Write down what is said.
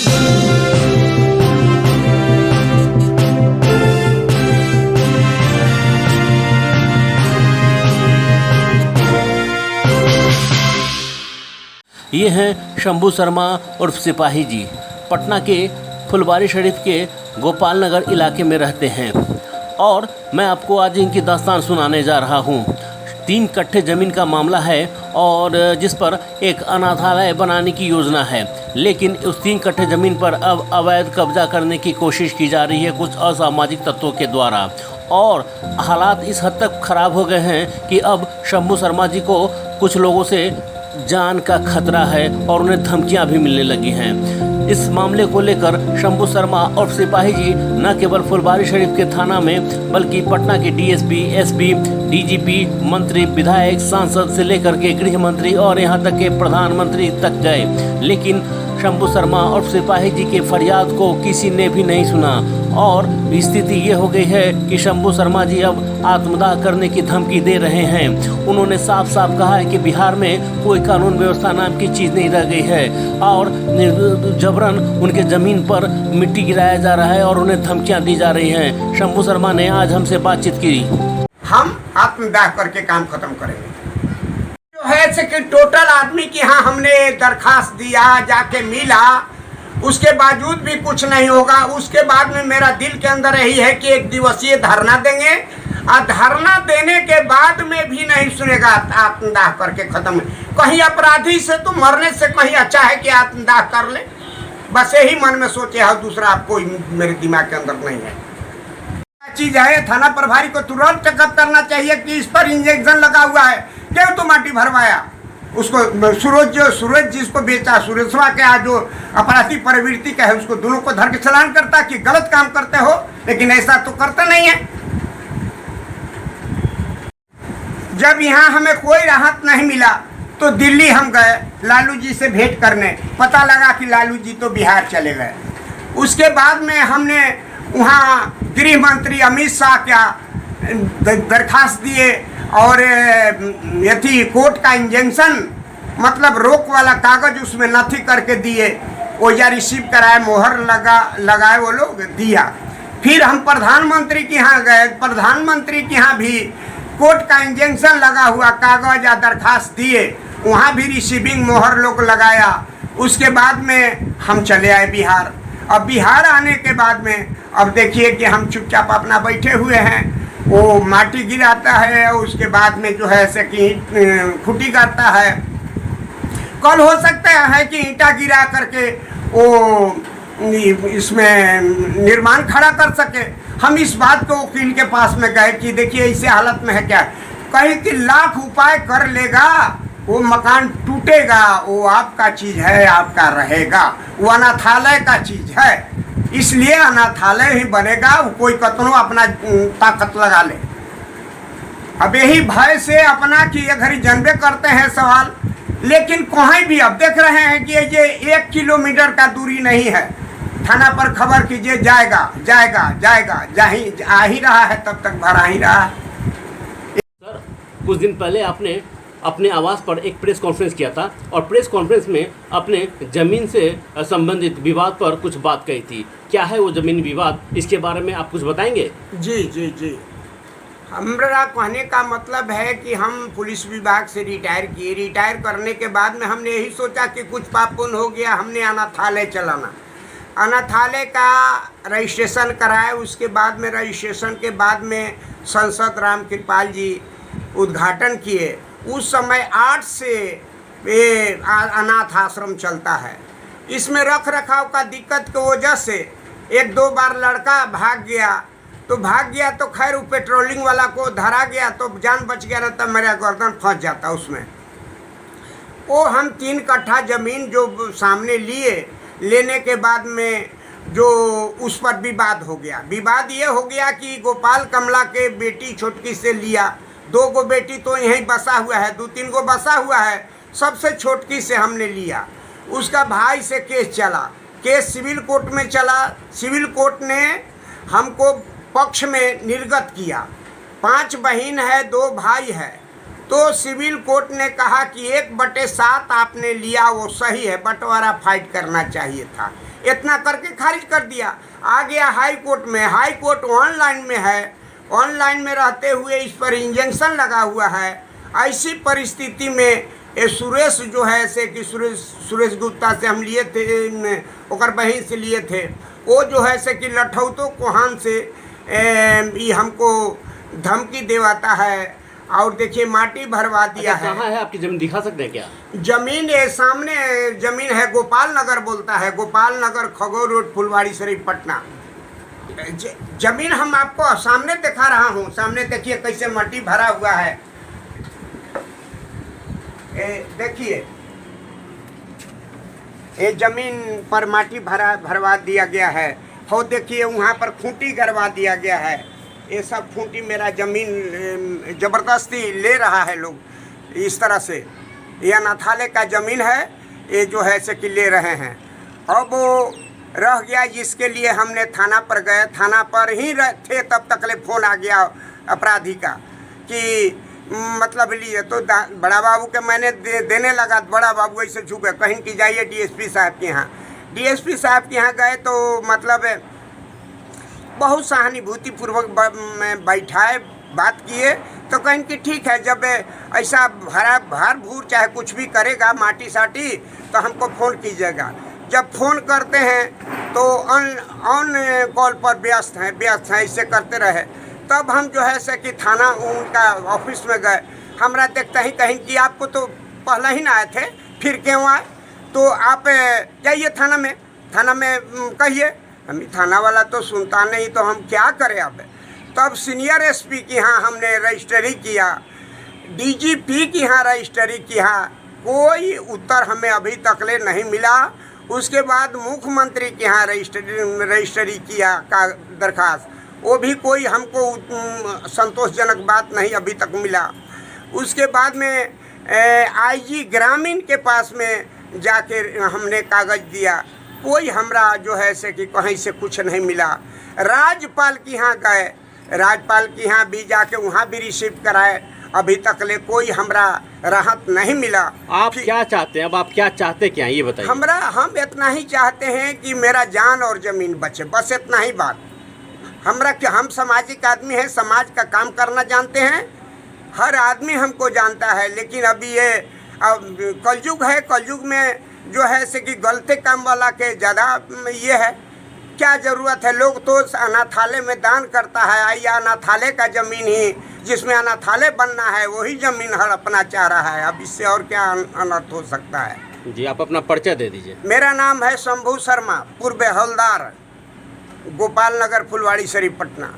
ये हैं शंभू शर्मा उर्फ सिपाही जी। पटना के फुलवारी शरीफ के गोपाल नगर इलाके में रहते हैं और मैं आपको आज इनकी दास्तान सुनाने जा रहा हूँ। 3 कट्ठे ज़मीन का मामला है और जिस पर एक अनाथालय बनाने की योजना है, लेकिन उस 3 कट्ठे ज़मीन पर अब अवैध कब्जा करने की कोशिश की जा रही है कुछ असामाजिक तत्वों के द्वारा। और हालात इस हद तक ख़राब हो गए हैं कि अब शंभू शर्मा जी को कुछ लोगों से जान का खतरा है और उन्हें धमकियां भी मिलने लगी हैं। इस मामले को लेकर शंभू शर्मा और सिपाही जी न केवल फुलवारी शरीफ के थाना में बल्कि पटना के डीएसपी, एसपी, डीजीपी, मंत्री, विधायक, सांसद से लेकर के गृह मंत्री और यहां तक के प्रधानमंत्री तक गए, लेकिन शंभू शर्मा और सिपाही जी के फरियाद को किसी ने भी नहीं सुना। और स्थिति ये हो गई है कि शंभू शर्मा जी अब आत्मदाह करने की धमकी दे रहे हैं। उन्होंने साफ साफ कहा है कि बिहार में कोई कानून व्यवस्था नाम की चीज़ नहीं रह गई है और जबरन उनके ज़मीन पर मिट्टी गिराया जा रहा है और उन्हें धमकियां दी जा रही हैं। शंभू शर्मा ने आज हमसे बातचीत की। हम आत्मदाह करके काम खत्म करेंगे। जो है ऐसे कि टोटल आदमी की यहाँ हमने दरखास्त दिया, जाके मिला, उसके बावजूद भी कुछ नहीं होगा। उसके बाद में मेरा दिल के अंदर यही है कि 1 दिवसीय धरना देंगे और धरना देने के बाद में भी नहीं सुनेगा, आत्मदाह करके खत्म। कहीं अपराधी से तो मरने से कहीं अच्छा है कि आत्मदाह कर ले, बस यही मन में सोचे है, दूसरा आपको मेरे दिमाग के अंदर नहीं है। चीज है थाना प्रभारी को तुरंत चेकअप करना चाहिए कि इस पर इंजेक्शन लगा हुआ है, क्यों तो माटी भरवाया उसको। सूरज जिसको बेचा, सुरेशवा के आज जो अपराधी प्रवृत्ति का है, उसको दोनों को धर के चलान करता कि गलत काम करते हो, लेकिन ऐसा तो करता नहीं है। जब यहाँ हमें कोई राहत नहीं मिला तो दिल्ली हम गए लालू जी से भेंट करने, पता लगा कि लालू जी तो बिहार चले गए। उसके बाद में हमने वहाँ गृह मंत्री अमित शाह क्या दरखास्त दिए और यथी कोर्ट का इंजेक्शन मतलब रोक वाला कागज उसमें नथी करके दिए, वो या रिसीव कराए, मोहर लगाए वो लोग दिया। फिर हम प्रधानमंत्री के यहाँ गए, प्रधानमंत्री के यहाँ भी कोर्ट का इंजेक्शन लगा हुआ कागज या दरखास्त दिए, वहाँ भी रिसीविंग मोहर लोग लगाया। उसके बाद में हम चले आए बिहार। अब बिहार आने के बाद में अब देखिए कि हम चुपचाप अपना बैठे हुए हैं। वो माटी गिराता है, उसके बाद में जो है ऐसे कि खुटी करता है। कल हो सकता है कि ईंटा गिरा करके वो इसमें निर्माण खड़ा कर सके। हम इस बात को वकील के पास में गए कि देखिए ऐसे हालत में है क्या, कहीं कि लाख उपाय कर लेगा वो मकान टूटेगा, वो आपका चीज है, आपका रहेगा, वो अनाथालय का चीज है, इसलिए अनाथालय ही बनेगा। कोई कतनो अपना ताकत लगा ले। अब यही भय से अपना कि ये घड़ी जनबे करते हैं सवाल, लेकिन कहीं भी अब देख रहे हैं कि ये 1 किलोमीटर का दूरी नहीं है। थाना पर खबर कीजिए, जाएगा जाएगा जाएगा, आ ही रहा है, तब तक भरा ही रहा है। सर, कुछ दिन पहले आपने अपने आवास पर एक प्रेस कॉन्फ्रेंस किया था और प्रेस कॉन्फ्रेंस में अपने ज़मीन से संबंधित विवाद पर कुछ बात कही थी। क्या है वो ज़मीन विवाद, इसके बारे में आप कुछ बताएंगे? जी हमारा कहने का मतलब है कि हम पुलिस विभाग से रिटायर किए। रिटायर करने के बाद में हमने यही सोचा कि कुछ पाप पुण्य हो गया, हमने अनाथालय चलाना। अनाथालय का रजिस्ट्रेशन कराए, उसके बाद में रजिस्ट्रेशन के बाद में सांसद राम कृपाल जी उद्घाटन किए। उस समय 8 से अनाथ आश्रम चलता है। इसमें रख रखाव का दिक्कत की वजह से 1-2 बार लड़का भाग गया तो खैर वो पेट्रोलिंग वाला को धरा गया तो जान बच गया, रहता मेरा गर्दन फंस जाता उसमें। वो हम 3 कट्ठा ज़मीन जो सामने लेने के बाद में जो उस पर विवाद हो गया। विवाद ये हो गया कि गोपाल कमला के बेटी छोटकी से लिया, 2 गो बेटी तो यहीं बसा हुआ है, 2-3 गो बसा हुआ है, सबसे छोटकी से हमने लिया। उसका भाई से केस चला, केस सिविल कोर्ट में चला। सिविल कोर्ट ने हमको पक्ष में निर्गत किया। 5 बहन है, 2 भाई है, तो सिविल कोर्ट ने कहा कि 1/7 आपने लिया वो सही है, बंटवारा फाइट करना चाहिए था। इतना करके खारिज कर दिया। आ गया हाई कोर्ट में, हाई कोर्ट ऑनलाइन में है, ऑनलाइन में रहते हुए इस पर इंजंक्शन लगा हुआ है। ऐसी परिस्थिति में ये सुरेश जो है से कि सुरेश गुप्ता से हम लिए थे, ओकर बहन से लिए थे, वो जो है से कि लठौतो कोहान से ये हमको धमकी देवाता है और देखिए माटी भरवा दिया है। कहाँ है आपकी जमीन, दिखा सकते हैं क्या? जमीन ये सामने जमीन है, गोपाल नगर बोलता है, गोपाल नगर खगोर रोड फुलवारी शरीफ पटना। जमीन हम आपको सामने दिखा रहा हूँ, सामने देखिए कैसे माटी भरा हुआ है। देखिए ये जमीन पर माटी भरवा दिया गया है। हो देखिए वहाँ पर खूंटी गड़वा दिया गया है। ये सब खूंटी मेरा जमीन ज़बरदस्ती ले रहा है लोग इस तरह से। ये अनाथालय का ज़मीन है, ये जो है से कि ले रहे हैं। अब वो रह गया जिसके लिए हमने थाना पर गए, थाना पर ही थे तब तक फ़ोन आ गया अपराधी का कि मतलब लिए तो बड़ा बाबू के मैंने देने लगा। बड़ा बाबू ऐसे झुके कहीं कि जाइए डीएसपी साहब के यहाँ। डीएसपी साहब के यहाँ गए तो मतलब बहुत सहानुभूतिपूर्वक में बैठाए, बात किए तो कहीं कि ठीक है, जब ऐसा भार भूर चाहे कुछ भी करेगा माटी साटी तो हमको फ़ोन कीजिएगा। जब फ़ोन करते हैं तो ऑन कॉल पर व्यस्त हैं ऐसे करते रहे। तब हम जो है से कि थाना उनका ऑफिस में गए। हमरा देखते ही कहीं कि आपको तो पहले ही ना आए थे, फिर क्यों आए? तो आप जाइए थाना में कहिए। हम थाना वाला तो सुनता नहीं, तो हम क्या करें अब? तब सीनियर एसपी के यहाँ हमने रजिस्ट्री किया, डीजीपी के यहाँ रजिस्ट्री किया, कोई उत्तर हमें अभी तक ले नहीं मिला। उसके बाद मुख्यमंत्री के यहाँ रजिस्ट्री किया का दरखास्त, वो भी कोई हमको संतोषजनक बात नहीं अभी तक मिला। उसके बाद में आईजी ग्रामीण के पास में जाके हमने कागज़ दिया, कोई हमरा जो है से कि कहीं से कुछ नहीं मिला। राज्यपाल के यहाँ गए, राज्यपाल के यहाँ भी जाके वहाँ भी रिसीव कराए, अभी तक ले कोई हमरा राहत नहीं मिला। आप क्या चाहते हैं? अब आप क्या चाहते क्या हैं ये बताइए। हम इतना ही चाहते हैं कि मेरा जान और ज़मीन बचे, बस इतना ही बात। हम सामाजिक आदमी हैं, समाज का काम करना जानते हैं, हर आदमी हमको जानता है। लेकिन अभी ये कलयुग है, कलयुग में जो है से कि गलते काम वाला के ज़्यादा ये है। क्या ज़रूरत है? लोग तो अनाथालय में दान करता है, आइए अनाथालय का ज़मीन ही जिसमें अनाथालय बनना है वही ज़मीन हड़पना चाह रहा है। अब इससे और क्या अनर्थ हो सकता है? जी, आप अपना परिचय दे दीजिए। मेरा नाम है शंभू शर्मा, पूर्व हवलदार, गोपाल नगर फुलवारी शरीफ पटना।